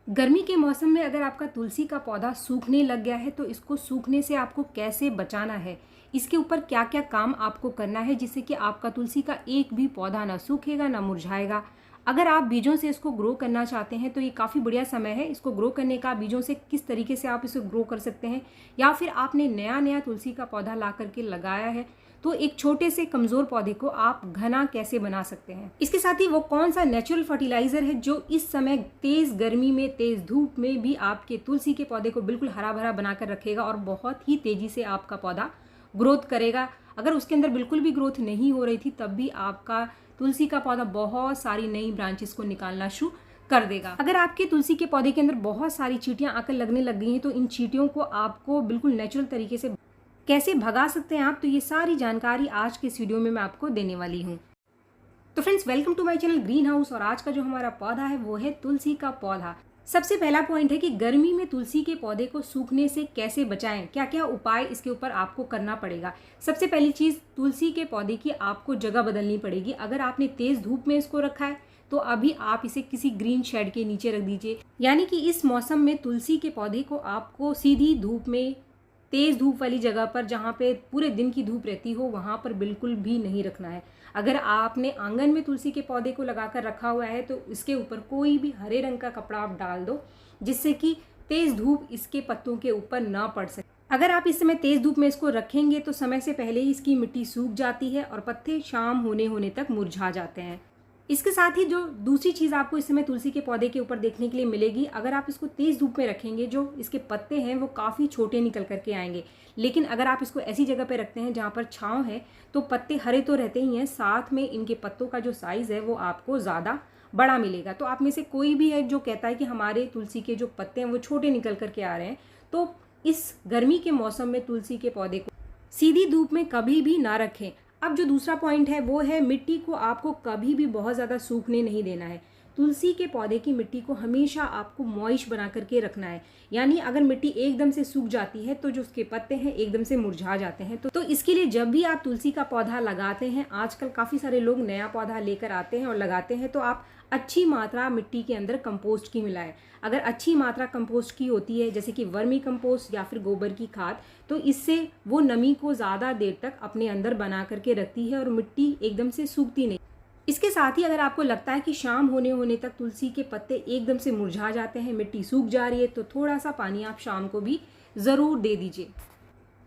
गर्मी के मौसम में अगर आपका तुलसी का पौधा सूखने लग गया है तो इसको सूखने से आपको कैसे बचाना है, इसके ऊपर क्या क्या काम आपको करना है जिससे कि आपका तुलसी का एक भी पौधा ना सूखेगा ना मुरझाएगा। अगर आप बीजों से इसको ग्रो करना चाहते हैं तो ये काफ़ी बढ़िया समय है इसको ग्रो करने का। बीजों से किस तरीके से आप इसे ग्रो कर सकते हैं, या फिर आपने नया नया तुलसी का पौधा ला करके लगाया है तो एक छोटे से कमज़ोर पौधे को आप घना कैसे बना सकते हैं। इसके साथ ही वो कौन सा नेचुरल फर्टिलाइज़र है जो इस समय तेज़ गर्मी में तेज़ धूप में भी आपके तुलसी के पौधे को बिल्कुल हरा भरा बनाकर रखेगा और बहुत ही तेज़ी से आपका पौधा ग्रोथ करेगा। अगर उसके अंदर बिल्कुल भी ग्रोथ नहीं हो रही थी तब भी आपका तुलसी का पौधा बहुत सारी नई ब्रांचेस को निकालना शुरू कर देगा। अगर आपके तुलसी के पौधे के अंदर बहुत सारी चींटियां आकर लगने लग गई हैं तो इन चींटियों को आपको बिल्कुल नेचुरल तरीके से कैसे भगा सकते हैं आप, तो ये सारी जानकारी आज के इस वीडियो में मैं आपको देने वाली हूँ। तो friends, welcome to my channel Green House. और आज का जो हमारा पौधा है वो है तुलसी का पौधा। सबसे पहला पॉइंट है कि गर्मी में तुलसी के पौधे को सूखने से कैसे बचाएं, क्या क्या उपाय इसके ऊपर आपको करना पड़ेगा। सबसे पहली चीज़, तुलसी के पौधे की आपको जगह बदलनी पड़ेगी। अगर आपने तेज़ धूप में इसको रखा है तो अभी आप इसे किसी ग्रीन शेड के नीचे रख दीजिए। यानी कि इस मौसम में तुलसी के पौधे को आपको सीधी धूप में, तेज़ धूप वाली जगह पर जहाँ पे पूरे दिन की धूप रहती हो वहाँ पर बिल्कुल भी नहीं रखना है। अगर आपने आंगन में तुलसी के पौधे को लगाकर रखा हुआ है तो इसके ऊपर कोई भी हरे रंग का कपड़ा आप डाल दो जिससे कि तेज़ धूप इसके पत्तों के ऊपर ना पड़ सके। अगर आप इस समय तेज़ धूप में इसको रखेंगे तो समय से पहले ही इसकी मिट्टी सूख जाती है और पत्ते शाम होने तक मुरझा जाते हैं। इसके साथ ही जो दूसरी चीज़ आपको इस समय तुलसी के पौधे के ऊपर देखने के लिए मिलेगी, अगर आप इसको तेज़ धूप में रखेंगे जो इसके पत्ते हैं वो काफ़ी छोटे निकल करके आएंगे। लेकिन अगर आप इसको ऐसी जगह पे रखते हैं जहाँ पर छांव है तो पत्ते हरे तो रहते ही हैं, साथ में इनके पत्तों का जो साइज़ है वो आपको ज़्यादा बड़ा मिलेगा। तो आप में से कोई भी है जो कहता है कि हमारे तुलसी के जो पत्ते हैं वो छोटे निकल करके आ रहे हैं, तो इस गर्मी के मौसम में तुलसी के पौधे को सीधी धूप में कभी भी ना रखें। अब जो दूसरा पॉइंट है वो है, मिट्टी को आपको कभी भी बहुत ज़्यादा सूखने नहीं देना है। तुलसी के पौधे की मिट्टी को हमेशा आपको मॉइश बना करके रखना है। यानी अगर मिट्टी एकदम से सूख जाती है तो जो उसके पत्ते हैं एकदम से मुरझा जाते हैं। तो इसके लिए जब भी आप तुलसी का पौधा लगाते हैं, आजकल काफ़ी सारे लोग नया पौधा लेकर आते हैं और लगाते हैं, तो आप अच्छी मात्रा मिट्टी के अंदर कंपोस्ट की मिलाएं। अगर अच्छी मात्रा कंपोस्ट की होती है जैसे कि वर्मी कंपोस्ट या फिर गोबर की खाद, तो इससे वो नमी को ज़्यादा देर तक अपने अंदर बना करके रखती है और मिट्टी एकदम से सूखती नहीं। इसके साथ ही अगर आपको लगता है कि शाम होने तक तुलसी के पत्ते एकदम से मुरझा जाते हैं, मिट्टी सूख जा रही है, तो थोड़ा सा पानी आप शाम को भी ज़रूर दे दीजिए।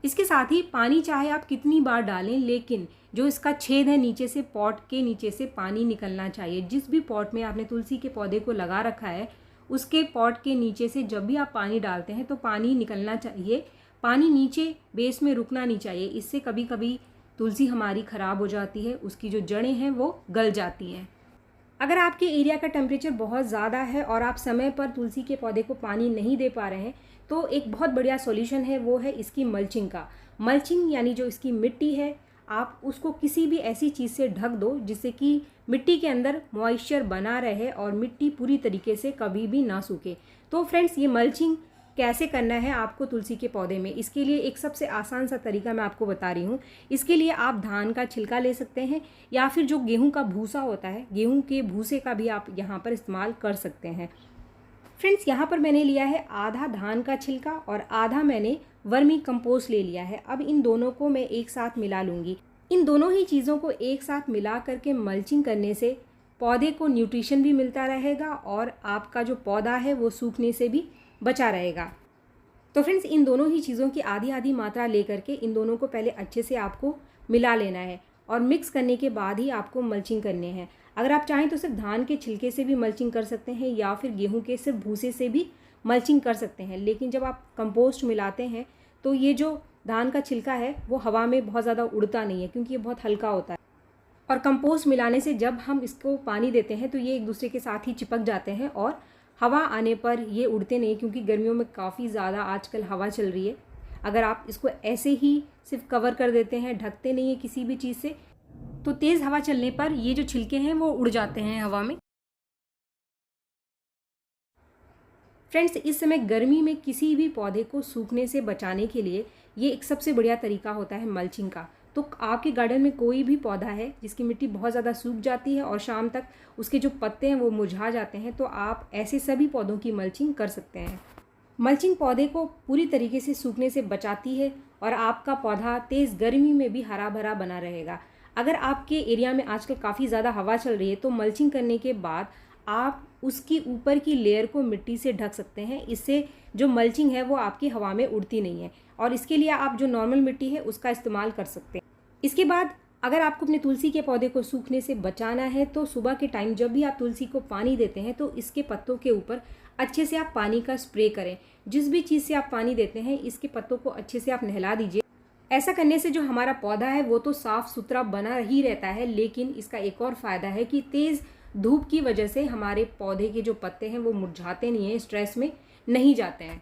इसके साथ ही पानी चाहे आप कितनी बार डालें, लेकिन जो इसका छेद है नीचे से, पॉट के नीचे से पानी निकलना चाहिए। जिस भी पॉट में आपने तुलसी के पौधे को लगा रखा है उसके पॉट के नीचे से जब भी आप पानी डालते हैं तो पानी निकलना चाहिए। पानी नीचे बेस में रुकना नहीं चाहिए। इससे कभी कभी तुलसी हमारी ख़राब हो जाती है, उसकी जो जड़ें हैं वो गल जाती हैं। अगर आपके एरिया का टेम्परेचर बहुत ज़्यादा है और आप समय पर तुलसी के पौधे को पानी नहीं दे पा रहे हैं तो एक बहुत बढ़िया सॉल्यूशन है, वो है इसकी मल्चिंग का। मल्चिंग यानी जो इसकी मिट्टी है आप उसको किसी भी ऐसी चीज़ से ढक दो जिससे कि मिट्टी के अंदर मॉइस्चर बना रहे और मिट्टी पूरी तरीके से कभी भी ना सूखे। तो फ्रेंड्स, ये मल्चिंग कैसे करना है आपको तुलसी के पौधे में, इसके लिए एक सबसे आसान सा तरीका मैं आपको बता रही हूँ। इसके लिए आप धान का छिलका ले सकते हैं या फिर जो गेहूं का भूसा होता है, गेहूं के भूसे का भी आप यहाँ पर इस्तेमाल कर सकते हैं। फ्रेंड्स, यहाँ पर मैंने लिया है आधा धान का छिलका और आधा मैंने वर्मी कंपोस्ट ले लिया है। अब इन दोनों को मैं एक साथ मिला लूँगी। इन दोनों ही चीज़ों को एक साथ मिला करके मल्चिंग करने से पौधे को न्यूट्रिशन भी मिलता रहेगा और आपका जो पौधा है वो सूखने से भी बचा रहेगा। तो फ्रेंड्स, इन दोनों ही चीज़ों की आधी आधी मात्रा लेकर के इन दोनों को पहले अच्छे से आपको मिला लेना है और मिक्स करने के बाद ही आपको मल्चिंग करने हैं। अगर आप चाहें तो सिर्फ धान के छिलके से भी मल्चिंग कर सकते हैं या फिर गेहूं के सिर्फ भूसे से भी मल्चिंग कर सकते हैं। लेकिन जब आप कंपोस्ट मिलाते हैं तो ये जो धान का छिलका है वो हवा में बहुत ज़्यादा उड़ता नहीं है क्योंकि ये बहुत हल्का होता है। और कंपोस्ट मिलाने से जब हम इसको पानी देते हैं तो ये एक दूसरे के साथ ही चिपक जाते हैं और हवा आने पर ये उड़ते नहीं, क्योंकि गर्मियों में काफ़ी ज़्यादा आजकल हवा चल रही है। अगर आप इसको ऐसे ही सिर्फ कवर कर देते हैं, ढकते नहीं है किसी भी चीज़ से, तो तेज़ हवा चलने पर ये जो छिलके हैं वो उड़ जाते हैं हवा में। फ्रेंड्स, इस समय गर्मी में किसी भी पौधे को सूखने से बचाने के लिए ये एक सबसे बढ़िया तरीका होता है मल्चिंग का। तो आपके गार्डन में कोई भी पौधा है जिसकी मिट्टी बहुत ज़्यादा सूख जाती है और शाम तक उसके जो पत्ते हैं वो मुरझा जाते हैं, तो आप ऐसे सभी पौधों की मल्चिंग कर सकते हैं। मल्चिंग पौधे को पूरी तरीके से सूखने से बचाती है और आपका पौधा तेज़ गर्मी में भी हरा भरा बना रहेगा। अगर आपके एरिया में आजकल काफ़ी ज़्यादा हवा चल रही है तो मल्चिंग करने के बाद आप उसकी ऊपर की लेयर को मिट्टी से ढक सकते हैं। इससे जो मल्चिंग है वो आपकी हवा में उड़ती नहीं है और इसके लिए आप जो नॉर्मल मिट्टी है उसका इस्तेमाल कर सकते हैं। इसके बाद अगर आपको अपने तुलसी के पौधे को सूखने से बचाना है तो सुबह के टाइम जब भी आप तुलसी को पानी देते हैं तो इसके पत्तों के ऊपर अच्छे से आप पानी का स्प्रे करें। जिस भी चीज़ से आप पानी देते हैं इसके पत्तों को अच्छे से आप नहला दीजिए। ऐसा करने से जो हमारा पौधा है वो तो साफ़ सुथरा बना ही रहता है, लेकिन इसका एक और फ़ायदा है कि तेज़ धूप की वजह से हमारे पौधे के जो पत्ते हैं वो मुरझाते नहीं हैं, स्ट्रेस में नहीं जाते हैं।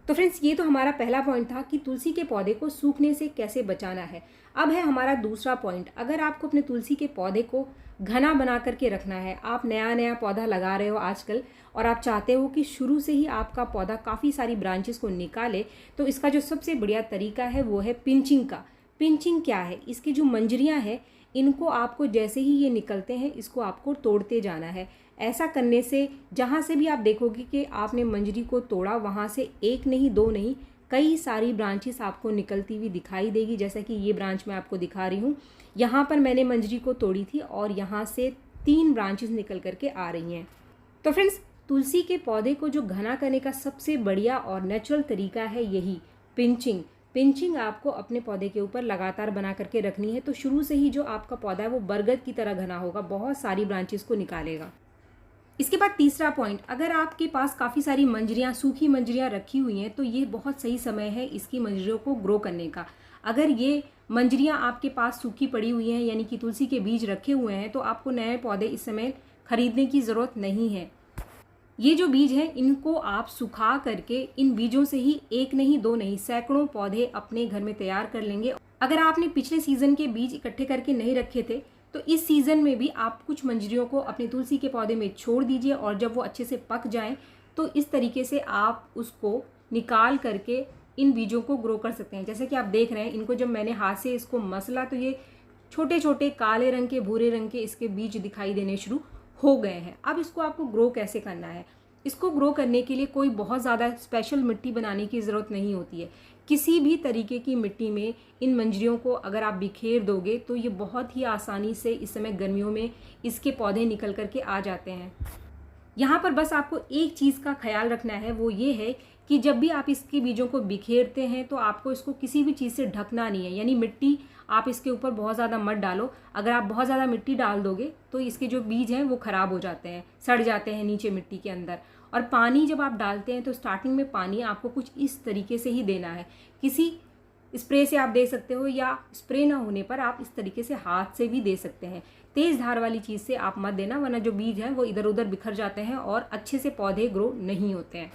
तो फ्रेंड्स, ये तो हमारा पहला पॉइंट था कि तुलसी के पौधे को सूखने से कैसे बचाना है। अब है हमारा दूसरा पॉइंट। अगर आपको अपने तुलसी के पौधे को घना बना करके रखना है, आप नया नया पौधा लगा रहे हो आजकल और आप चाहते हो कि शुरू से ही आपका पौधा काफ़ी सारी ब्रांचेस को निकाले, तो इसका जो सबसे बढ़िया तरीका है वो है पिंचिंग का। पिंचिंग क्या है? इसकी जो मंजरियाँ हैं इनको आपको जैसे ही ये निकलते हैं इसको आपको तोड़ते जाना है। ऐसा करने से जहाँ से भी आप देखोगे कि आपने मंजरी को तोड़ा वहाँ से एक नहीं, दो नहीं, कई सारी ब्रांचेस आपको निकलती हुई दिखाई देगी। जैसा कि ये ब्रांच मैं आपको दिखा रही हूँ, यहाँ पर मैंने मंजरी को तोड़ी थी और यहाँ से 3 ब्रांचेस निकल करके आ रही हैं। तो फ्रेंड्स, तुलसी के पौधे को जो घना करने का सबसे बढ़िया और नेचुरल तरीका है यही पिंचिंग। पिंचिंग आपको अपने पौधे के ऊपर लगातार बना करके रखनी है, तो शुरू से ही जो आपका पौधा है वो बरगद की तरह घना होगा, बहुत सारी ब्रांचेस को निकालेगा। इसके बाद तीसरा पॉइंट, अगर आपके पास काफ़ी सारी मंजरियाँ, सूखी मंजरियाँ रखी हुई हैं तो ये बहुत सही समय है इसकी मंजरियों को ग्रो करने का। अगर ये मंजरियाँ आपके पास सूखी पड़ी हुई हैं यानी कि तुलसी के बीज रखे हुए हैं तो आपको नए पौधे इस समय खरीदने की ज़रूरत नहीं है। ये जो बीज हैं इनको आप सुखा करके इन बीजों से ही एक नहीं, दो नहीं, सैकड़ों पौधे अपने घर में तैयार कर लेंगे। अगर आपने पिछले सीज़न के बीज इकट्ठे करके नहीं रखे थे तो इस सीज़न में भी आप कुछ मंजरियों को अपने तुलसी के पौधे में छोड़ दीजिए और जब वो अच्छे से पक जाएं तो इस तरीके से आप उसको निकाल करके इन बीजों को ग्रो कर सकते हैं। जैसे कि आप देख रहे हैं, इनको जब मैंने हाथ से इसको मसला तो ये छोटे छोटे काले रंग के, भूरे रंग के इसके बीज दिखाई देने शुरू हो गए हैं। अब इसको आपको ग्रो कैसे करना है? इसको ग्रो करने के लिए कोई बहुत ज़्यादा स्पेशल मिट्टी बनाने की ज़रूरत नहीं होती है। किसी भी तरीके की मिट्टी में इन मंजरियों को अगर आप बिखेर दोगे तो ये बहुत ही आसानी से इस समय गर्मियों में इसके पौधे निकल करके आ जाते हैं। यहाँ पर बस आपको एक चीज़ का ख्याल रखना है, वो ये है कि जब भी आप इसके बीजों को बिखेरते हैं तो आपको इसको किसी भी चीज़ से ढकना नहीं है, यानी मिट्टी आप इसके ऊपर बहुत ज़्यादा मत डालो। अगर आप बहुत ज़्यादा मिट्टी डाल दोगे तो इसके जो बीज हैं वो ख़राब हो जाते हैं, सड़ जाते हैं नीचे मिट्टी के अंदर। और पानी जब आप डालते हैं तो स्टार्टिंग में पानी आपको कुछ इस तरीके से ही देना है। किसी स्प्रे से आप दे सकते हो या स्प्रे ना होने पर आप इस तरीके से हाथ से भी दे सकते हैं। तेज़ धार वाली चीज़ से आप मत देना, वरना जो बीज हैं वो इधर उधर बिखर जाते हैं और अच्छे से पौधे ग्रो नहीं होते हैं।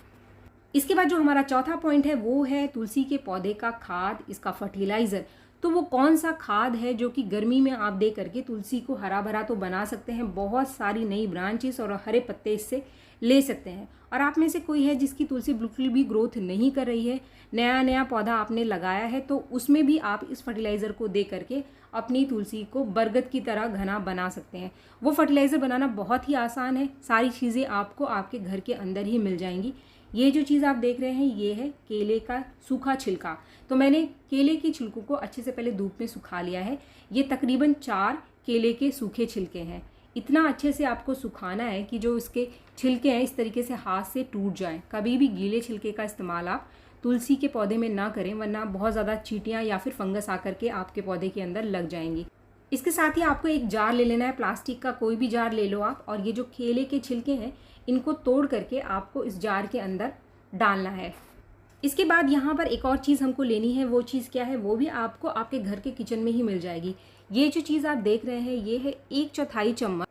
इसके बाद जो हमारा चौथा पॉइंट है वो है तुलसी के पौधे का खाद, इसका फर्टिलाइज़र। तो वो कौन सा खाद है जो कि गर्मी में आप दे करके तुलसी को हरा भरा तो बना सकते हैं, बहुत सारी नई ब्रांचेस और हरे पत्ते इससे ले सकते हैं। और आप में से कोई है जिसकी तुलसी बिल्कुल भी ग्रोथ नहीं कर रही है, नया नया पौधा आपने लगाया है, तो उसमें भी आप इस फर्टिलाइज़र को दे करके अपनी तुलसी को बरगद की तरह घना बना सकते हैं। वो फर्टिलाइज़र बनाना बहुत ही आसान है, सारी चीज़ें आपको आपके घर के अंदर ही मिल जाएंगी। ये जो चीज़ आप देख रहे हैं ये है केले का सूखा छिलका। तो मैंने केले की छिलकों को अच्छे से पहले धूप में सुखा लिया है। ये तकरीबन 4 केले के सूखे छिलके हैं। इतना अच्छे से आपको सुखाना है कि जो इसके छिलके हैं इस तरीके से हाथ से टूट जाएं। कभी भी गीले छिलके का इस्तेमाल आप तुलसी के पौधे में ना करें, वरना बहुत ज़्यादा चींटियाँ या फिर फंगस आकर के आपके पौधे के अंदर लग जाएंगी। इसके साथ ही आपको एक जार ले लेना है, प्लास्टिक का कोई भी जार ले लो आप, और ये जो केले के छिलके हैं इनको तोड़ करके आपको इस जार के अंदर डालना है। इसके बाद यहाँ पर एक और चीज़ हमको लेनी है, वो चीज़ क्या है? वो भी आपको आपके घर के किचन में ही मिल जाएगी। ये जो चीज़ आप देख रहे हैं ये है 1/4 चम्मच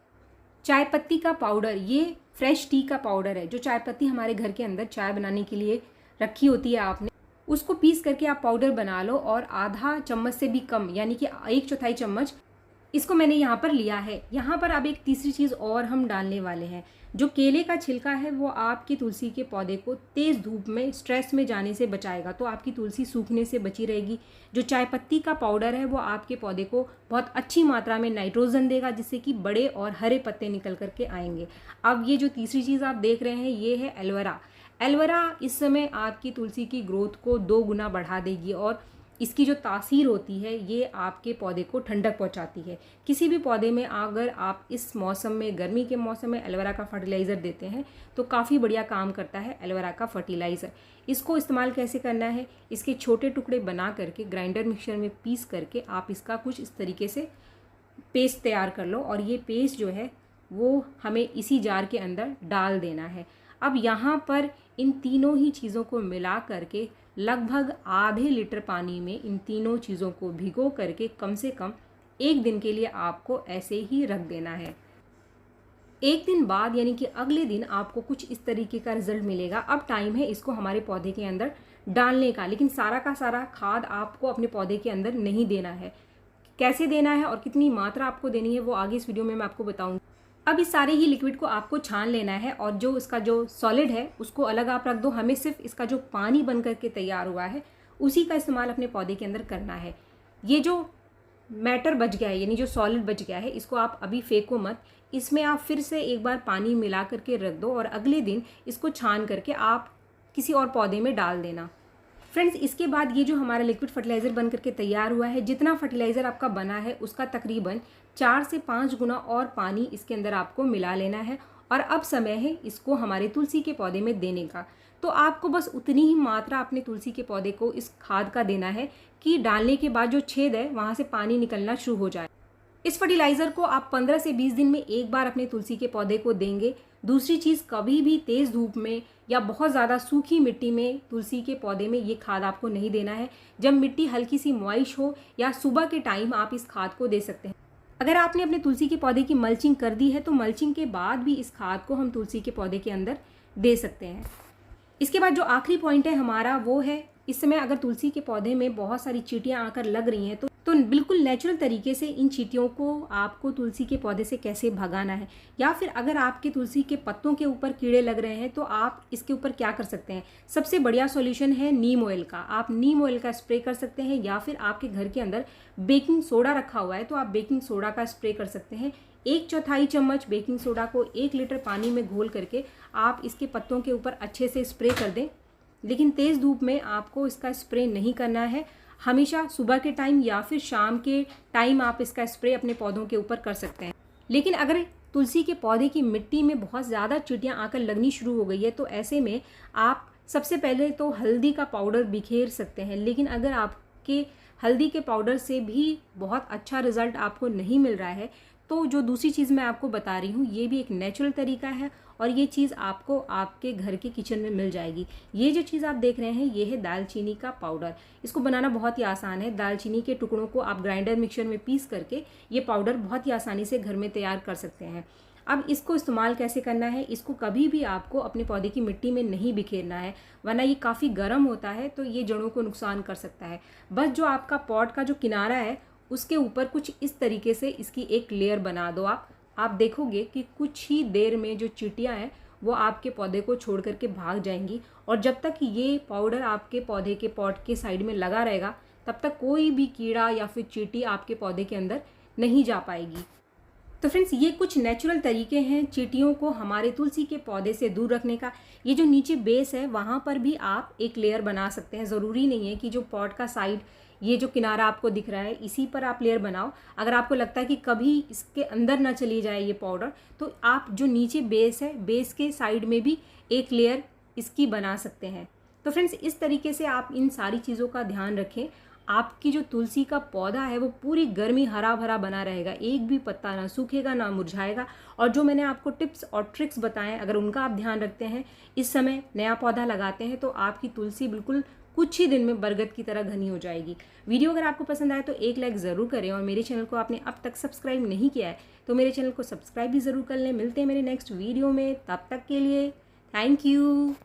चाय पत्ती का पाउडर। ये फ्रेश टी का पाउडर है। जो चाय पत्ती हमारे घर के अंदर चाय बनाने के लिए रखी होती है आपने, उसको पीस करके आप पाउडर बना लो और आधा चम्मच से भी कम यानी कि 1/4 चम्मच इसको मैंने यहाँ पर लिया है। यहाँ पर अब एक तीसरी चीज़ और हम डालने वाले हैं। जो केले का छिलका है वो आपकी तुलसी के पौधे को तेज़ धूप में, स्ट्रेस में जाने से बचाएगा, तो आपकी तुलसी सूखने से बची रहेगी। जो चाय पत्ती का पाउडर है वो आपके पौधे को बहुत अच्छी मात्रा में नाइट्रोजन देगा, जिससे कि बड़े और हरे पत्ते निकल करके आएंगे। अब ये जो तीसरी चीज़ आप देख रहे हैं ये है एलोवेरा। एलोवेरा इस समय आपकी तुलसी की ग्रोथ को 2 गुना बढ़ा देगी और इसकी जो तासीर होती है ये आपके पौधे को ठंडक पहुंचाती है। किसी भी पौधे में अगर आप इस मौसम में, गर्मी के मौसम में एलोवेरा का फर्टिलाइज़र देते हैं तो काफ़ी बढ़िया काम करता है एलोवेरा का फर्टिलाइज़र। इसको इस्तेमाल कैसे करना है, इसके छोटे टुकड़े बना करके ग्राइंडर मिक्सर में पीस करके आप इसका कुछ इस तरीके से पेस्ट तैयार कर लो और ये पेस्ट जो है वो हमें इसी जार के अंदर डाल देना है। अब यहाँ पर इन तीनों ही चीज़ों को मिला करके लगभग आधे लीटर पानी में इन तीनों चीज़ों को भिगो करके कम से कम 1 दिन के लिए आपको ऐसे ही रख देना है। 1 दिन बाद यानी कि अगले दिन आपको कुछ इस तरीके का रिजल्ट मिलेगा। अब टाइम है इसको हमारे पौधे के अंदर डालने का, लेकिन सारा का सारा खाद आपको अपने पौधे के अंदर नहीं देना है। कैसे देना है और कितनी मात्रा आपको देनी है वो आगे इस वीडियो में मैं आपको बताऊँगी। अब इस सारे ही लिक्विड को आपको छान लेना है और जो इसका जो सॉलिड है उसको अलग आप रख दो। हमें सिर्फ इसका जो पानी बन करके तैयार हुआ है उसी का इस्तेमाल अपने पौधे के अंदर करना है। ये जो मैटर बच गया है यानी जो सॉलिड बच गया है इसको आप अभी फेंको मत, इसमें आप फिर से एक बार पानी मिला करके रख दो और अगले दिन इसको छान करके आप किसी और पौधे में डाल देना। फ्रेंड्स, इसके बाद ये जो हमारा लिक्विड फर्टिलाइज़र बन करके तैयार हुआ है, जितना फर्टिलाइज़र आपका बना है उसका तकरीबन 4 से 5 गुना और पानी इसके अंदर आपको मिला लेना है और अब समय है इसको हमारे तुलसी के पौधे में देने का। तो आपको बस उतनी ही मात्रा अपने तुलसी के पौधे को इस खाद का देना है कि डालने के बाद जो छेद है वहाँ से पानी निकलना शुरू हो जाए। इस फर्टिलाइज़र को आप 15 से 20 दिन में एक बार अपने तुलसी के पौधे को देंगे। दूसरी चीज़, कभी भी तेज़ धूप में या बहुत ज़्यादा सूखी मिट्टी में तुलसी के पौधे में ये खाद आपको नहीं देना है। जब मिट्टी हल्की सी मॉइश हो या सुबह के टाइम आप इस खाद को दे सकते हैं। अगर आपने अपने तुलसी के पौधे की मल्चिंग कर दी है तो मल्चिंग के बाद भी इस खाद को हम तुलसी के पौधे के अंदर दे सकते हैं। इसके बाद जो आखिरी पॉइंट है हमारा वो है, इस समय अगर तुलसी के पौधे में बहुत सारी चींटियाँ आकर लग रही हैं तो बिल्कुल नेचुरल तरीके से इन चींटियों को आपको तुलसी के पौधे से कैसे भगाना है, या फिर अगर आपके तुलसी के पत्तों के ऊपर कीड़े लग रहे हैं तो आप इसके ऊपर क्या कर सकते हैं। सबसे बढ़िया सॉल्यूशन है नीम ऑयल का। आप नीम ऑयल का स्प्रे कर सकते हैं या फिर आपके घर के अंदर बेकिंग सोडा रखा हुआ है तो आप बेकिंग सोडा का स्प्रे कर सकते हैं। 1/4 चम्मच बेकिंग सोडा को 1 लीटर पानी में घोल करके आप इसके पत्तों के ऊपर अच्छे से स्प्रे कर दें, लेकिन तेज़ धूप में आपको इसका स्प्रे नहीं करना है। हमेशा सुबह के टाइम या फिर शाम के टाइम आप इसका स्प्रे अपने पौधों के ऊपर कर सकते हैं। लेकिन अगर तुलसी के पौधे की मिट्टी में बहुत ज़्यादा चींटियाँ आकर लगनी शुरू हो गई है तो ऐसे में आप सबसे पहले तो हल्दी का पाउडर बिखेर सकते हैं। लेकिन अगर आपके हल्दी के पाउडर से भी बहुत अच्छा रिजल्ट आपको नहीं मिल रहा है तो जो दूसरी चीज़ मैं आपको बता रही हूँ ये भी एक नेचुरल तरीका है और ये चीज़ आपको आपके घर के किचन में मिल जाएगी। ये जो चीज़ आप देख रहे हैं ये है दालचीनी का पाउडर। इसको बनाना बहुत ही आसान है। दालचीनी के टुकड़ों को आप ग्राइंडर मिक्सर में पीस करके ये पाउडर बहुत ही आसानी से घर में तैयार कर सकते हैं। अब इसको इस्तेमाल कैसे करना है, इसको कभी भी आपको अपने पौधे की मिट्टी में नहीं बिखेरना है, वरना ये काफ़ी गर्म होता है तो ये जड़ों को नुकसान कर सकता है। बस जो आपका पॉट का जो किनारा है उसके ऊपर कुछ इस तरीके से इसकी एक लेयर बना दो। आप देखोगे कि कुछ ही देर में जो चींटियाँ हैं वो आपके पौधे को छोड़ करके भाग जाएंगी और जब तक ये पाउडर आपके पौधे के पॉट के साइड में लगा रहेगा तब तक कोई भी कीड़ा या फिर चींटी आपके पौधे के अंदर नहीं जा पाएगी। तो फ्रेंड्स, ये कुछ नेचुरल तरीके हैं चींटियों को हमारे तुलसी के पौधे से दूर रखने का। ये जो नीचे बेस है वहाँ पर भी आप एक लेयर बना सकते हैं। ज़रूरी नहीं है कि जो पॉट का साइड, ये जो किनारा आपको दिख रहा है इसी पर आप लेयर बनाओ। अगर आपको लगता है कि कभी इसके अंदर ना चली जाए ये पाउडर तो आप जो नीचे बेस है बेस के साइड में भी एक लेयर इसकी बना सकते हैं। तो फ्रेंड्स, इस तरीके से आप इन सारी चीज़ों का ध्यान रखें। आपकी जो तुलसी का पौधा है वो पूरी गर्मी हरा भरा बना रहेगा, एक भी पत्ता ना सूखेगा ना मुरझाएगा। और जो मैंने आपको टिप्स और ट्रिक्स बताएं अगर उनका आप ध्यान रखते हैं, इस समय नया पौधा लगाते हैं तो आपकी तुलसी बिल्कुल कुछ ही दिन में बरगद की तरह घनी हो जाएगी। वीडियो अगर आपको पसंद आए तो एक लाइक ज़रूर करें और मेरे चैनल को आपने अब तक सब्सक्राइब नहीं किया है तो मेरे चैनल को सब्सक्राइब भी ज़रूर कर लें। मिलते हैं मेरे नेक्स्ट वीडियो में, तब तक के लिए थैंक यू।